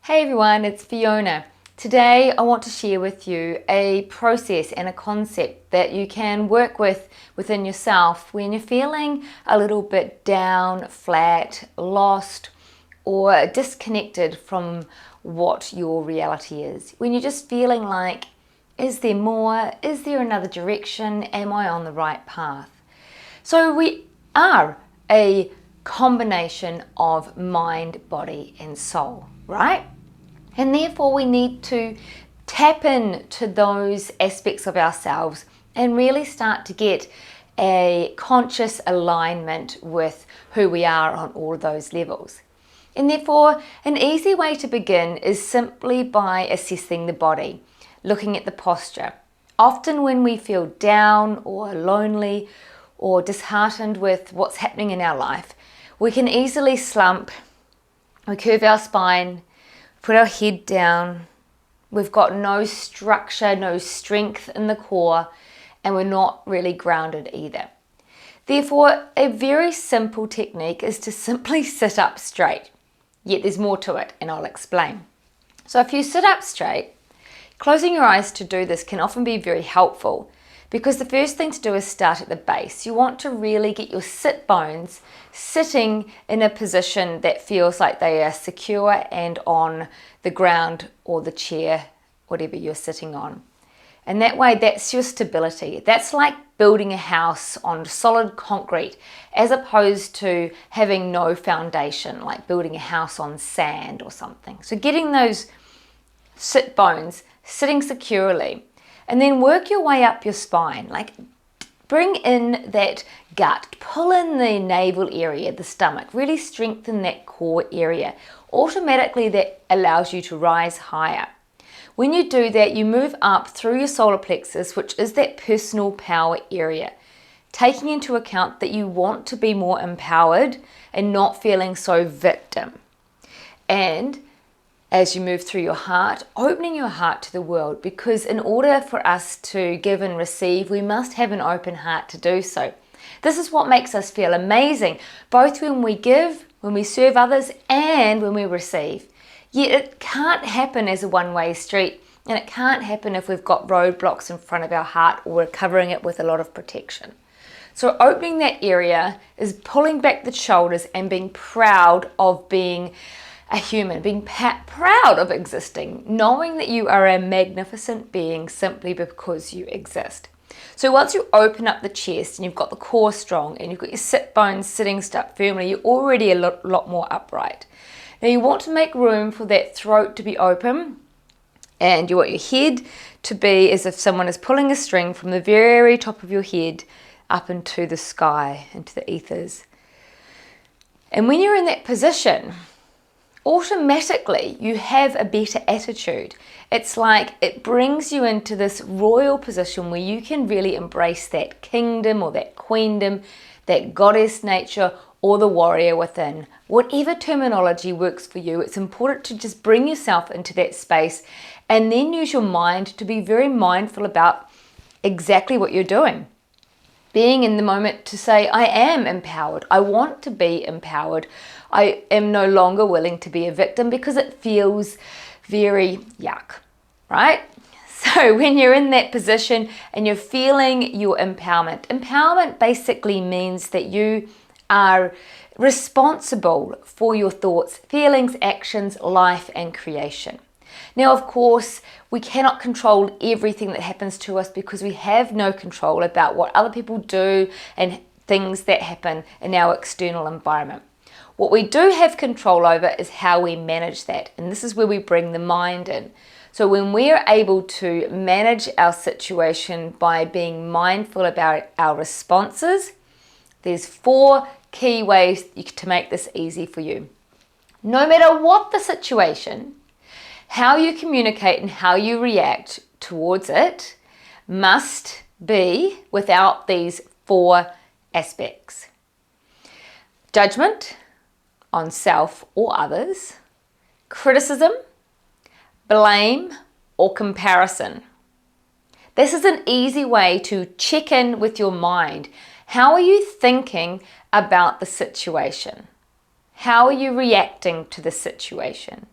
Hey everyone, it's Fiona. Today I want to share with you a process and a concept that you can work with within yourself when you're feeling a little bit down, flat, lost, or disconnected from what your reality is. When you're just feeling like, is there more? Is there another direction? Am I on the right path? So we are a combination of mind, body, and soul, right? And therefore we need to tap into those aspects of ourselves and really start to get a conscious alignment with who we are on all those levels. And therefore, an easy way to begin is simply by assessing the body, looking at the posture. Often when we feel down or lonely or disheartened with what's happening in our life, we can easily slump, we curve our spine, put our head down, we've got no structure, no strength in the core, and we're not really grounded either. Therefore, a very simple technique is to simply sit up straight. Yet there's more to it, and I'll explain. So if you sit up straight, closing your eyes to do this can often be very helpful, because the first thing to do is start at the base. You want to really get your sit bones sitting in a position that feels like they are secure and on the ground or the chair, whatever you're sitting on. And that way, that's your stability. That's like building a house on solid concrete, as opposed to having no foundation, like building a house on sand or something. So getting those sit bones sitting securely, and then work your way up your spine. Like bring in that gut, pull in the navel area, the stomach, really strengthen that core area. Automatically that allows you to rise higher. When you do that, you move up through your solar plexus, which is that personal power area, taking into account that you want to be more empowered and not feeling so victim. And as you move through your heart, opening your heart to the world, because in order for us to give and receive, we must have an open heart to do so. This is what makes us feel amazing, both when we give, when we serve others, and when we receive. Yet it can't happen as a one-way street, and it can't happen if we've got roadblocks in front of our heart or we're covering it with a lot of protection. So opening that area is pulling back the shoulders and being proud of being a human, being proud of existing, knowing that you are a magnificent being simply because you exist. So once you open up the chest and you've got the core strong and you've got your sit bones sitting stuck firmly, you're already a lot more upright. Now you want to make room for that throat to be open, and you want your head to be as if someone is pulling a string from the very top of your head up into the sky, into the ethers. And when you're in that position, automatically you have a better attitude. It's like it brings you into this royal position where you can really embrace that kingdom or that queendom, that goddess nature or the warrior within. Whatever terminology works for you, it's important to just bring yourself into that space and then use your mind to be very mindful about exactly what you're doing. Being in the moment to say, I am empowered. I want to be empowered. I am no longer willing to be a victim because it feels very yuck, right? So when you're in that position and you're feeling your empowerment basically means that you are responsible for your thoughts, feelings, actions, life, and creation. Now, of course, we cannot control everything that happens to us because we have no control about what other people do and things that happen in our external environment. What we do have control over is how we manage that, and this is where we bring the mind in. So when we are able to manage our situation by being mindful about our responses, there's 4 key ways to make this easy for you. No matter what the situation, how you communicate and how you react towards it must be without these 4 aspects. Judgment on self or others, criticism, blame, or comparison. This is an easy way to check in with your mind. How are you thinking about the situation? How are you reacting to the situation?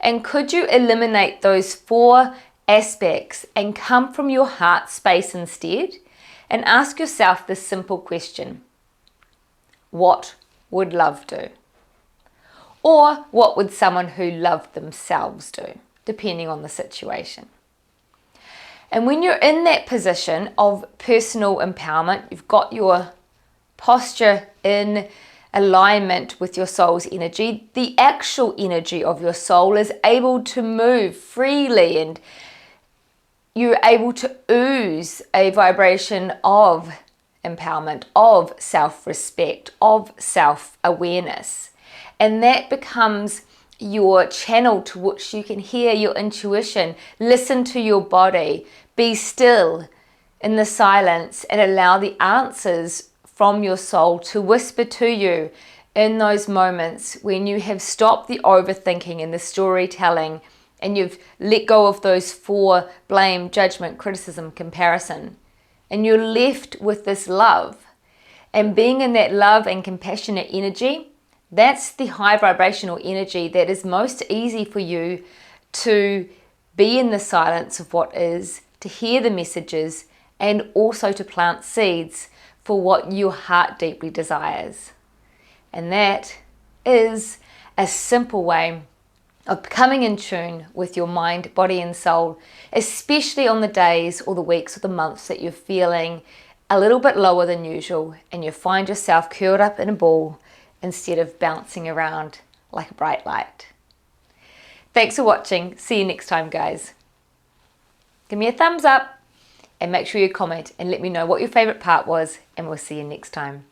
And could you eliminate those 4 aspects and come from your heart space instead? And ask yourself this simple question: what would love do? Or what would someone who loved themselves do, depending on the situation? And when you're in that position of personal empowerment, you've got your posture in alignment with your soul's energy, the actual energy of your soul is able to move freely, and you're able to ooze a vibration of empowerment, of self-respect, of self-awareness. And that becomes your channel to which you can hear your intuition, listen to your body, be still in the silence, and allow the answers from your soul to whisper to you in those moments when you have stopped the overthinking and the storytelling, and you've let go of those 4: blame, judgment, criticism, comparison. And you're left with this love. And being in that love and compassionate energy, that's the high vibrational energy that is most easy for you to be in the silence of what is, to hear the messages, and also to plant seeds for what your heart deeply desires. And that is a simple way of coming in tune with your mind, body, and soul, especially on the days or the weeks or the months that you're feeling a little bit lower than usual and you find yourself curled up in a ball instead of bouncing around like a bright light. Thanks for watching. See you next time, guys. Give me a thumbs up and make sure you comment and let me know what your favorite part was, and we'll see you next time.